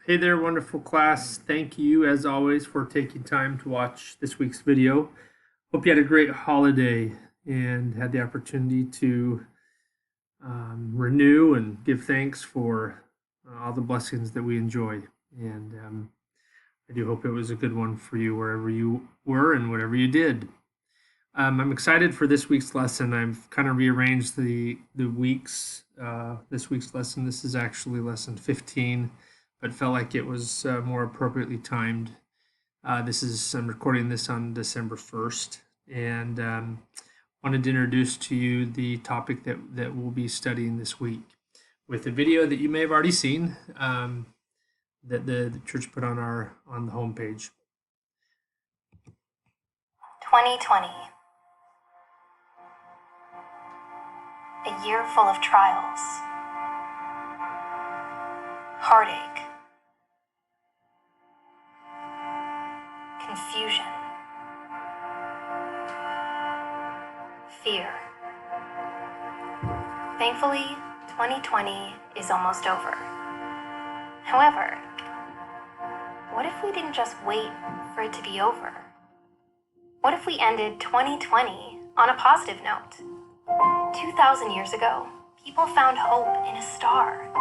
Hey there, wonderful class. Thank you, as always, for taking time to watch this week's video. Hope you had a great holiday and had the opportunity to renew and give thanks for all the blessings that we enjoy. And I do hope it was a good one for you wherever you were and whatever you did. I'm excited for this week's lesson. I've kind of rearranged the weeks. This week's lesson. This is actually lesson 15, but felt like it was more appropriately timed. I'm recording this on December 1st, and wanted to introduce to you the topic that we'll be studying this week with a video that you may have already seen that the church put on the homepage. 2020. A year full of trials, heartache, confusion, fear. Thankfully, 2020 is almost over. However, what if we didn't just wait for it to be over? What if we ended 2020 on a positive note? 2,000 years ago, people found hope in a star.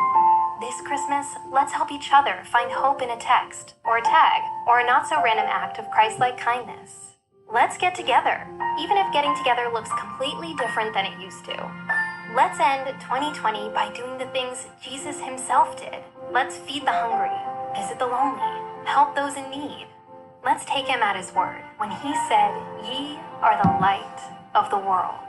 This Christmas, let's help each other find hope in a text, or a tag, or a not-so-random act of Christ-like kindness. Let's get together, even if getting together looks completely different than it used to. Let's end 2020 by doing the things Jesus himself did. Let's feed the hungry, visit the lonely, help those in need. Let's take him at his word when he said, "Ye are the light of the world."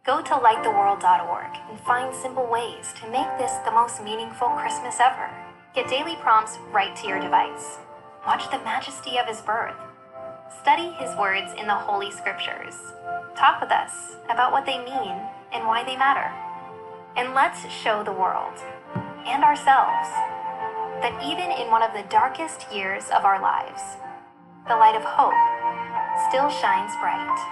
Go to lighttheworld.org and find simple ways to make this the most meaningful Christmas ever. Get daily prompts right to your device. Watch the majesty of his birth. Study his words in the Holy Scriptures. Talk with us about what they mean and why they matter. And let's show the world and ourselves that even in one of the darkest years of our lives, the light of hope still shines bright.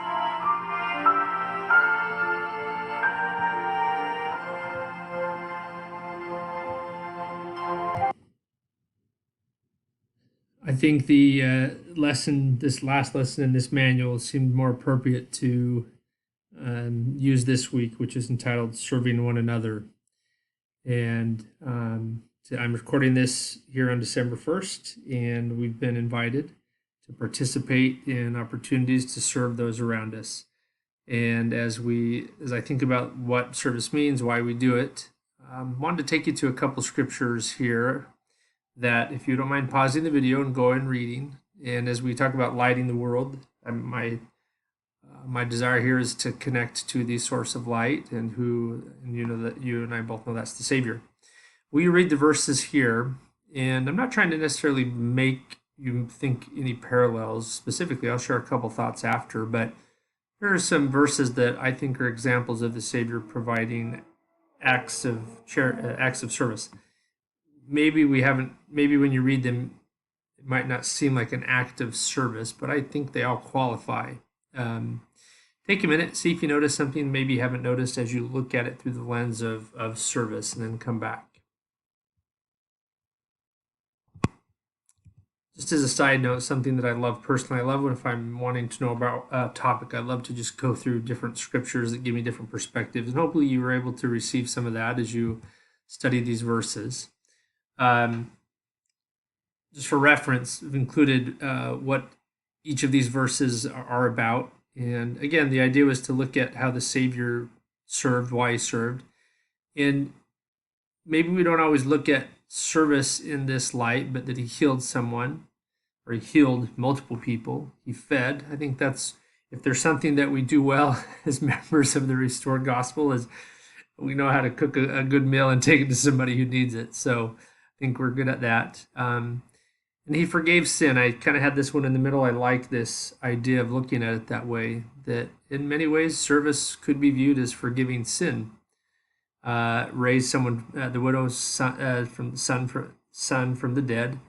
I think the this last lesson in this manual seemed more appropriate to use this week, which is entitled Serving One Another. And I'm recording this here on December 1st, and we've been invited to participate in opportunities to serve those around us. And as I think about what service means, why we do it, wanted to take you to a couple scriptures here that, if you don't mind pausing the video and go and reading. And as we talk about lighting the world, my desire here is to connect to the source of light, and you know that you and I both know that's the Savior. We read the verses here, and I'm not trying to necessarily make you think any parallels specifically. I'll share a couple thoughts after, but here are some verses that I think are examples of the Savior providing acts of service. Maybe when you read them, it might not seem like an act of service, but I think they all qualify. Take a minute, see if you notice something maybe you haven't noticed as you look at it through the lens of service, and then come back. Just as a side note, something that I love personally, I love when, if I'm wanting to know about a topic, I love to just go through different scriptures that give me different perspectives, and hopefully you were able to receive some of that as you study these verses. Just for reference, I've included what each of these verses are about. And again, the idea was to look at how the Savior served, why he served. And maybe we don't always look at service in this light, but that he healed someone, or he healed multiple people, he fed. I think that's, if there's something that we do well as members of the Restored Gospel, is we know how to cook a good meal and take it to somebody who needs it. So I think we're good at that. And he forgave sin. I kind of had this one in the middle. I like this idea of looking at it that way, that in many ways service could be viewed as forgiving sin. Raised someone, the widow's son from the dead,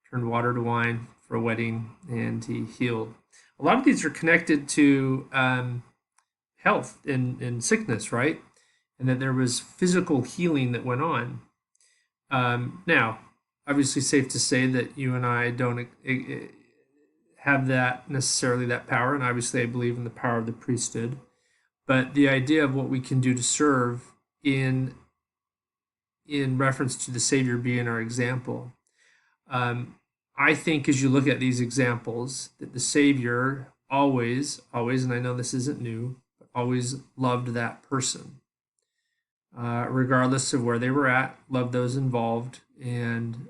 turned water to wine for a wedding, and he healed. A lot of these are connected to health and sickness, right? And that there was physical healing that went on. Now, obviously safe to say that you and I don't have that necessarily that power, and obviously I believe in the power of the priesthood. But the idea of what we can do to serve in reference to the Savior being our example, um, I think as you look at these examples, that the Savior always, and I know this isn't new, but always loved that person, regardless of where they were at, loved those involved. And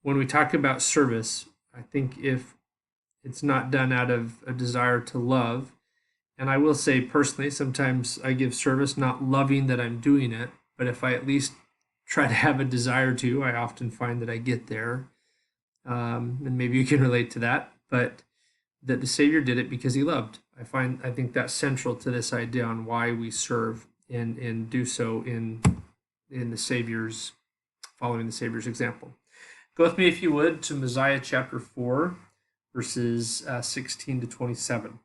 when we talk about service, I think if it's not done out of a desire to love, and I will say personally, sometimes I give service not loving that I'm doing it, but if I at least try to have a desire to, I often find that I get there. And maybe you can relate to that, but that the Savior did it because he loved. I think that's central to this idea on why we serve and do so in the Savior's, following the Savior's example. Go with me, if you would, to Mosiah chapter 4, verses 16 to 27.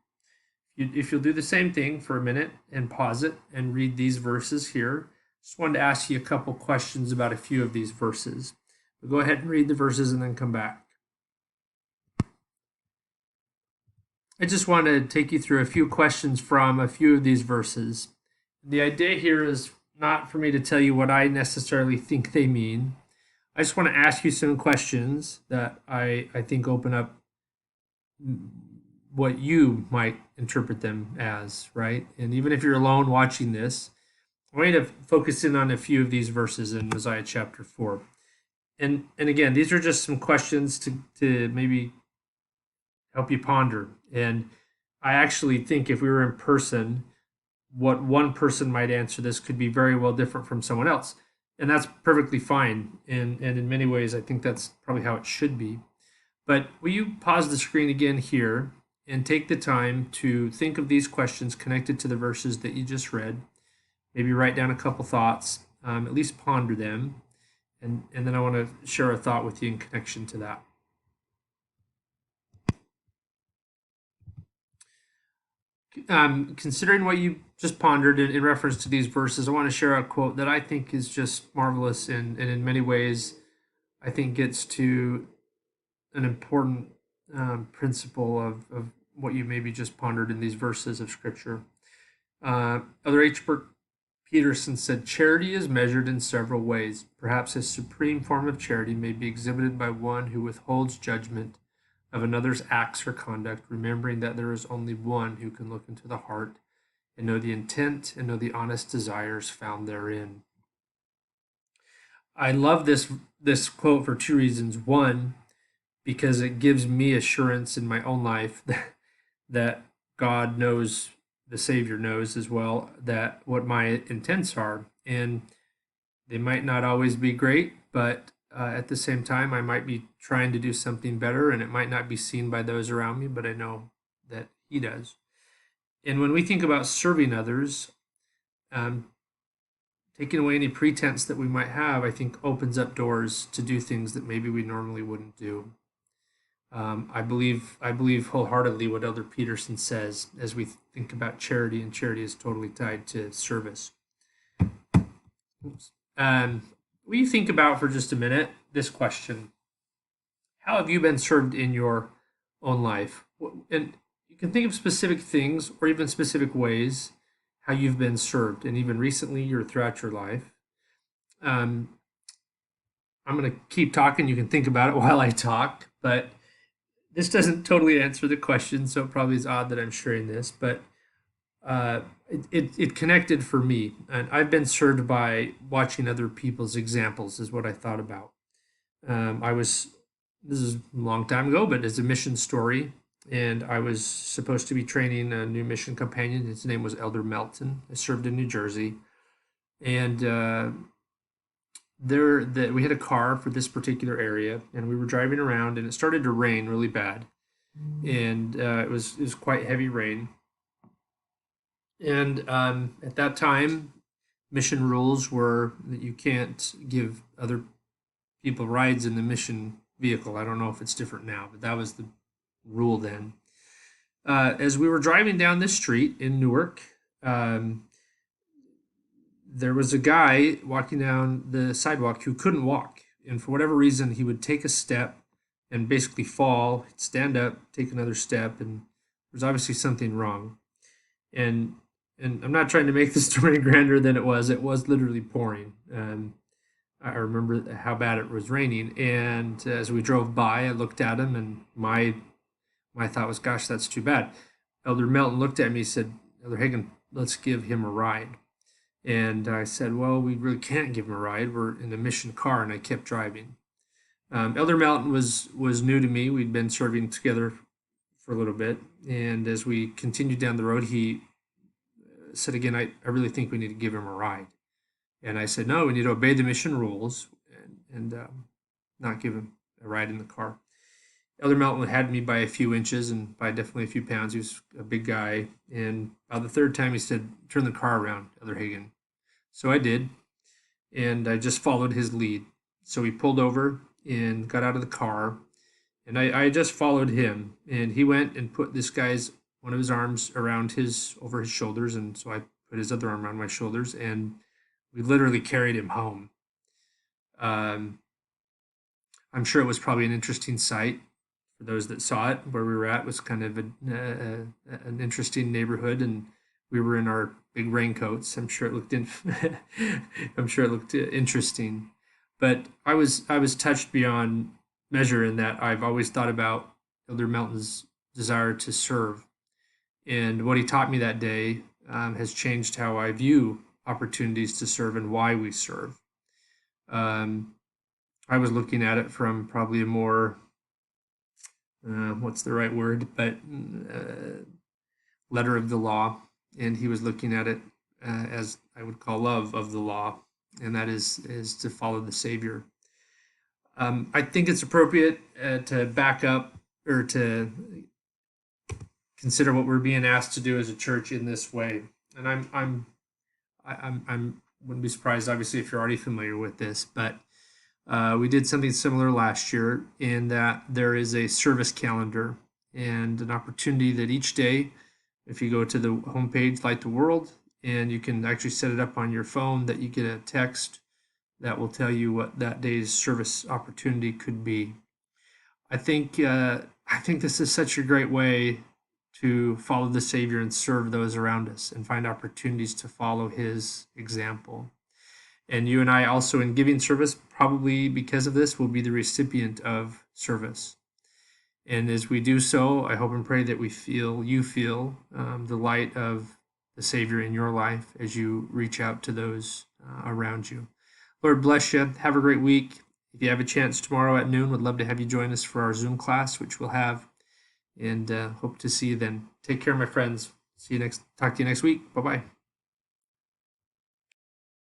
If you'll do the same thing for a minute and pause it and read these verses here, just wanted to ask you a couple questions about a few of these verses. But go ahead and read the verses and then come back. I just want to take you through a few questions from a few of these verses. The idea here is not for me to tell you what I necessarily think they mean. I just want to ask you some questions that I think open up what you might interpret them as, right? And even if you're alone watching this, I want you to focus in on a few of these verses in Mosiah chapter 4. And again, these are just some questions to maybe help you ponder. And I actually think if we were in person, what one person might answer this could be very well different from someone else. And that's perfectly fine. And in many ways, I think that's probably how it should be. But will you pause the screen again here and take the time to think of these questions connected to the verses that you just read? Maybe write down a couple thoughts, at least ponder them. And then I want to share a thought with you in connection to that. Considering what you just pondered in reference to these verses, I want to share a quote that I think is just marvelous and in many ways, I think gets to an important principle of what you maybe just pondered in these verses of Scripture. Elder H. Burke Peterson said, "Charity is measured in several ways. Perhaps a supreme form of charity may be exhibited by one who withholds judgment of another's acts or conduct, remembering that there is only one who can look into the heart and know the intent and know the honest desires found therein." I love this quote for two reasons. One, because it gives me assurance in my own life that God knows, the Savior knows as well, that what my intents are. And they might not always be great, but at the same time, I might be trying to do something better, and it might not be seen by those around me, but I know that He does. And when we think about serving others, taking away any pretense that we might have, I think opens up doors to do things that maybe we normally wouldn't do. I believe wholeheartedly what Elder Peterson says as we think about charity, and charity is totally tied to service. Will you think about for just a minute this question: how have you been served in your own life? And you can think of specific things or even specific ways how you've been served, and even recently or throughout your life. I'm going to keep talking. You can think about it while I talk, but this doesn't totally answer the question, so it probably is odd that I'm sharing this, but it connected for me. And I've been served by watching other people's examples is what I thought about. This is a long time ago, but it's a mission story. And I was supposed to be training a new mission companion. His name was Elder Melton. I served in New Jersey. And we had a car for this particular area, and we were driving around, and it started to rain really bad. And it was quite heavy rain. And at that time, mission rules were that you can't give other people rides in the mission vehicle. I don't know if it's different now, but that was the rule then. As we were driving down this street in Newark, there was a guy walking down the sidewalk who couldn't walk. and for whatever reason, he would take a step and basically fall, stand up, take another step, and there's obviously something wrong. And and I'm not trying to make the story grander than it was. It was literally pouring. I remember how bad it was raining, and as we drove by, I looked at him, and my thought was, "Gosh, that's too bad." Elder Melton looked at me, and said, "Elder Hagan, let's give him a ride." And I said, "Well, we really can't give him a ride. We're in a mission car," and I kept driving. Elder Melton was new to me. We'd been serving together for a little bit, and as we continued down the road, he said again, I really think we need to give him a ride." And I said, "No, we need to obey the mission rules and not give him a ride in the car." Elder Melton had me by a few inches and by definitely a few pounds. He was a big guy. And about the third time, he said, "Turn the car around, Elder Hagan." So I did, and I just followed his lead. So he pulled over and got out of the car, and I just followed him. And he went and put this guy's one of his arms around his over his shoulders, and so I put his other arm around my shoulders, and we literally carried him home. Um, I'm sure it was probably an interesting sight for those that saw it. Where we were at was kind of an interesting neighborhood, and we were in our big raincoats. I'm sure it looked I'm sure it looked interesting, but I was touched beyond measure in that I've always thought about Elder Melton's desire to serve, and what he taught me that day has changed how I view opportunities to serve and why we serve. Um, I was looking at it from probably a more what's the right word, but letter of the law, and he was looking at it as I would call love of the law, and that is to follow the Savior. I think it's appropriate to back up or to consider what we're being asked to do as a church in this way, and I'm wouldn't be surprised, obviously, if you're already familiar with this, but we did something similar last year in that there is a service calendar and an opportunity that each day, if you go to the homepage, Light the World, and you can actually set it up on your phone, that you get a text that will tell you what that day's service opportunity could be. I think this is such a great way to follow the Savior and serve those around us and find opportunities to follow His example. And you and I also, in giving service, probably because of this, will be the recipient of service. And as we do so, I hope and pray that you feel the light of the Savior in your life as you reach out to those around you. Lord bless you. Have a great week. If you have a chance tomorrow at noon, would love to have you join us for our Zoom class, which we'll have, and hope to see you then. Take care, my friends. Talk to you next week. Bye-bye.